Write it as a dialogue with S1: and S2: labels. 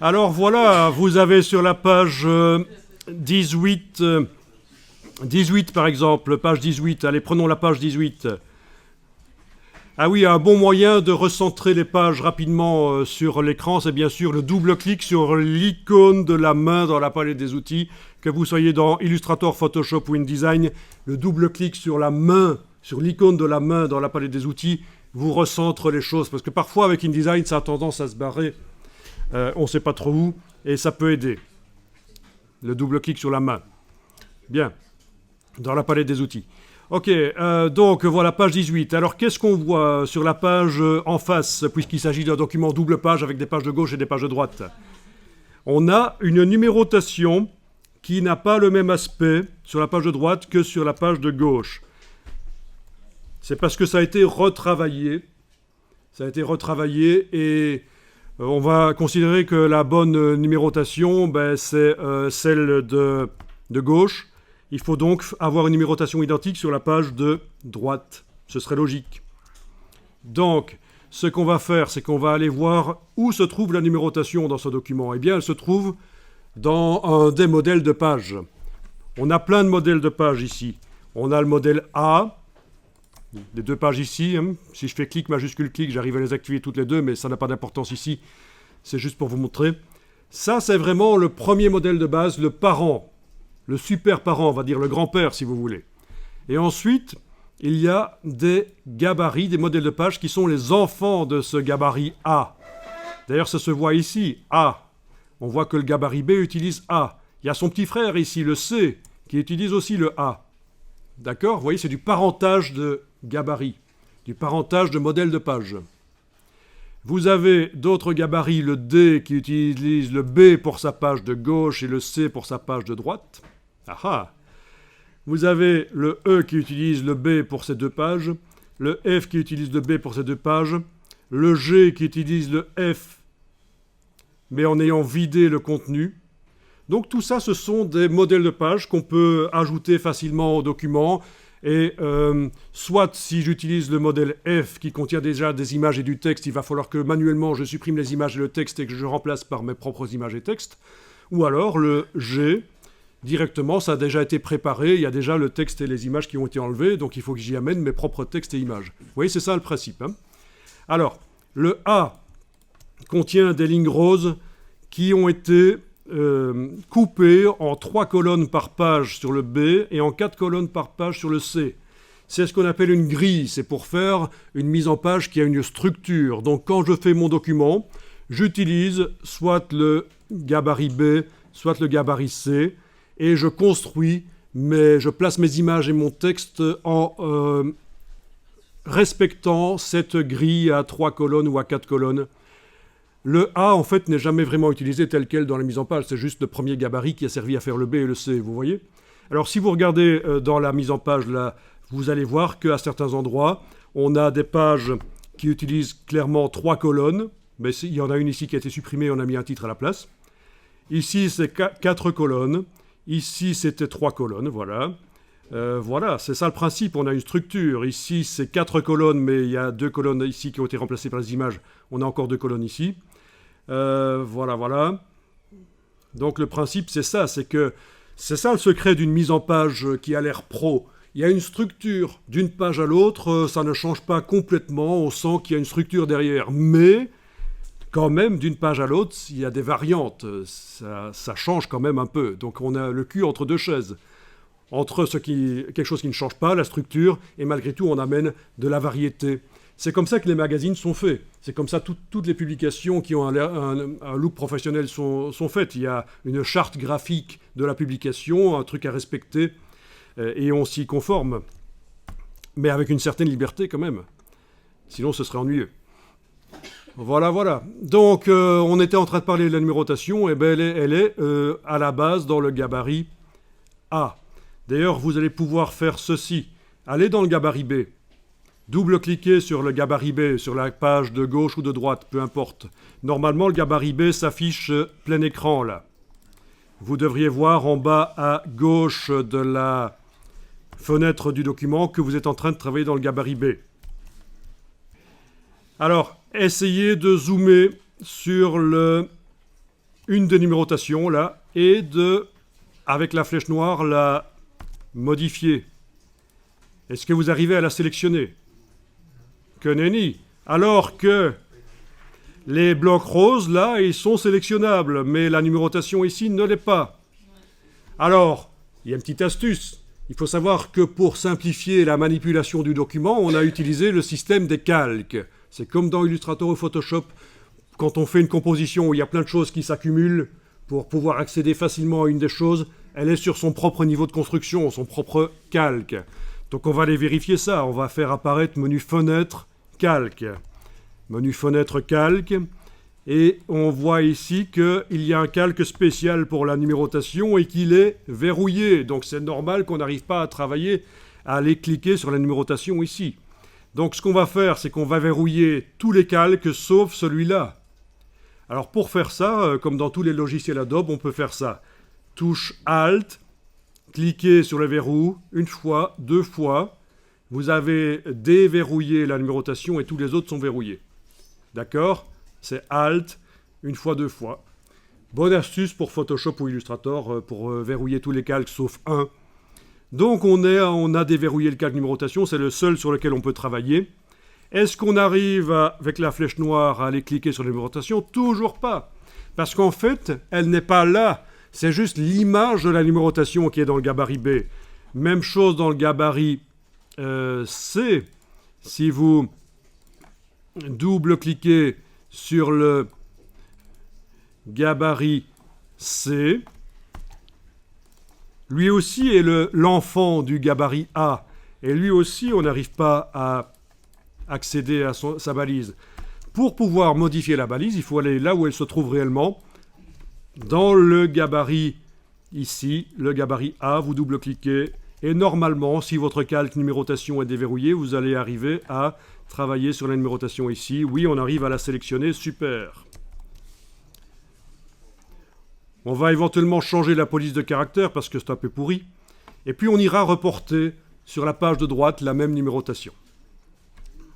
S1: Alors voilà, vous avez sur la page 18, 18 par exemple, page 18, allez prenons la page 18. Ah oui, un bon moyen de recentrer les pages rapidement sur l'écran, c'est bien sûr le double-clic sur l'icône de la main dans la palette des outils. Que vous soyez dans Illustrator, Photoshop ou InDesign, le double-clic sur la main, sur l'icône de la main dans la palette des outils, vous recentre les choses. Parce que parfois avec InDesign, ça a tendance à se barrer, on ne sait pas trop où, et ça peut aider. Le double-clic sur la main. Bien, dans la palette des outils. Ok, donc voilà, page 18. Alors qu'est-ce qu'on voit sur la page en face, puisqu'il s'agit d'un document double page avec des pages de gauche et des pages de droite? On a une numérotation qui n'a pas le même aspect sur la page de droite que sur la page de gauche. C'est parce que ça a été retravaillé. Ça a été retravaillé et on va considérer que la bonne numérotation, c'est celle de gauche. Il faut donc avoir une numérotation identique sur la page de droite. Ce serait logique. Donc, ce qu'on va faire, c'est qu'on va aller voir où se trouve la numérotation dans ce document. Eh bien, elle se trouve dans un des modèles de page. On a plein de modèles de page ici. On a le modèle A, les deux pages ici. Si je fais clic, majuscule, clic, j'arrive à les activer toutes les deux, mais ça n'a pas d'importance ici. C'est juste pour vous montrer. Ça, c'est vraiment le premier modèle de base, le parent. Le super parent, on va dire le grand-père si vous voulez. Et ensuite, il y a des gabarits, des modèles de page qui sont les enfants de ce gabarit A. D'ailleurs, ça se voit ici, A. On voit que le gabarit B utilise A. Il y a son petit frère ici, le C, qui utilise aussi le A. D'accord? Vous voyez, c'est du parentage de gabarit, du parentage de modèles de page. Vous avez d'autres gabarits, le D qui utilise le B pour sa page de gauche et le C pour sa page de droite. Ah. Vous avez le E qui utilise le B pour ces deux pages, le F qui utilise le B pour ces deux pages, le G qui utilise le F, mais en ayant vidé le contenu. Donc tout ça, ce sont des modèles de pages qu'on peut ajouter facilement au document. Et soit si j'utilise le modèle F qui contient déjà des images et du texte, il va falloir que manuellement je supprime les images et le texte et que je remplace par mes propres images et textes. Ou alors le G, directement, ça a déjà été préparé, il y a déjà le texte et les images qui ont été enlevées, donc il faut que j'y amène mes propres textes et images. Vous voyez, c'est ça le principe. Alors, le A contient des lignes roses qui ont été coupées en 3 colonnes par page sur le B et en 4 colonnes par page sur le C. C'est ce qu'on appelle une grille, c'est pour faire une mise en page qui a une structure. Donc quand je fais mon document, j'utilise soit le gabarit B, soit le gabarit C, et je construis, je place mes images et mon texte en respectant cette grille à 3 colonnes ou à 4 colonnes. Le A, en fait, n'est jamais vraiment utilisé tel quel dans la mise en page. C'est juste le premier gabarit qui a servi à faire le B et le C, vous voyez? Alors, si vous regardez dans la mise en page, là, vous allez voir qu'à certains endroits, on a des pages qui utilisent clairement 3 colonnes. Mais il y en a une ici qui a été supprimée, on a mis un titre à la place. Ici, c'est 4 colonnes. Ici, c'était 3 colonnes, voilà. Voilà, c'est ça le principe, on a une structure. Ici, c'est 4 colonnes, mais il y a 2 colonnes ici qui ont été remplacées par les images. On a encore 2 colonnes ici. Voilà. Donc le principe, c'est ça, c'est ça le secret d'une mise en page qui a l'air pro. Il y a une structure d'une page à l'autre, ça ne change pas complètement, on sent qu'il y a une structure derrière. Mais, quand même, d'une page à l'autre, il y a des variantes, ça change quand même un peu. Donc on a le cul entre deux chaises. Entre quelque chose qui ne change pas, la structure, et malgré tout, on amène de la variété. C'est comme ça que les magazines sont faits. C'est comme ça que toutes les publications qui ont un look professionnel sont faites. Il y a une charte graphique de la publication, un truc à respecter, et on s'y conforme. Mais avec une certaine liberté quand même. Sinon, ce serait ennuyeux. Voilà. Donc, on était en train de parler de la numérotation, et elle est à la base dans le gabarit A. D'ailleurs, vous allez pouvoir faire ceci. Allez dans le gabarit B. Double-cliquez sur le gabarit B, sur la page de gauche ou de droite, peu importe. Normalement, le gabarit B s'affiche plein écran, là. Vous devriez voir en bas à gauche de la fenêtre du document que vous êtes en train de travailler dans le gabarit B. Alors, essayez de zoomer sur le une des numérotations là et avec la flèche noire, la modifier. Est-ce que vous arrivez à la sélectionner? Que nenni. Alors que les blocs roses, là, ils sont sélectionnables, mais la numérotation ici ne l'est pas. Alors, il y a une petite astuce. Il faut savoir que pour simplifier la manipulation du document, on a utilisé le système des calques. C'est comme dans Illustrator ou Photoshop, quand on fait une composition où il y a plein de choses qui s'accumulent, pour pouvoir accéder facilement à une des choses, elle est sur son propre niveau de construction, son propre calque. Donc on va aller vérifier ça. On va faire apparaître menu fenêtre, calque. Menu fenêtre, calque. Et on voit ici qu'il y a un calque spécial pour la numérotation et qu'il est verrouillé. Donc c'est normal qu'on n'arrive pas à travailler, à aller cliquer sur la numérotation ici. Donc ce qu'on va faire, c'est qu'on va verrouiller tous les calques sauf celui-là. Alors pour faire ça, comme dans tous les logiciels Adobe, on peut faire ça. Touche Alt, cliquez sur le verrou une fois, deux fois. Vous avez déverrouillé la numérotation et tous les autres sont verrouillés. D'accord? C'est Alt, une fois, deux fois. Bonne astuce pour Photoshop ou Illustrator pour verrouiller tous les calques sauf un. Donc on a déverrouillé le calque numérotation, c'est le seul sur lequel on peut travailler. Est-ce qu'on arrive, avec la flèche noire, à aller cliquer sur la numérotation? Toujours pas. Parce qu'en fait, elle n'est pas là. C'est juste l'image de la numérotation qui est dans le gabarit B. Même chose dans le gabarit C. Si vous double-cliquez sur le gabarit C, lui aussi est l'enfant du gabarit A. Et lui aussi, on n'arrive pas à accéder à sa balise. Pour pouvoir modifier la balise, il faut aller là où elle se trouve réellement. Dans le gabarit, ici, le gabarit A, vous double-cliquez. Et normalement, si votre calque numérotation est déverrouillé, vous allez arriver à travailler sur la numérotation ici. Oui, on arrive à la sélectionner, super. On va éventuellement changer la police de caractère parce que c'est un peu pourri. Et puis on ira reporter sur la page de droite la même numérotation.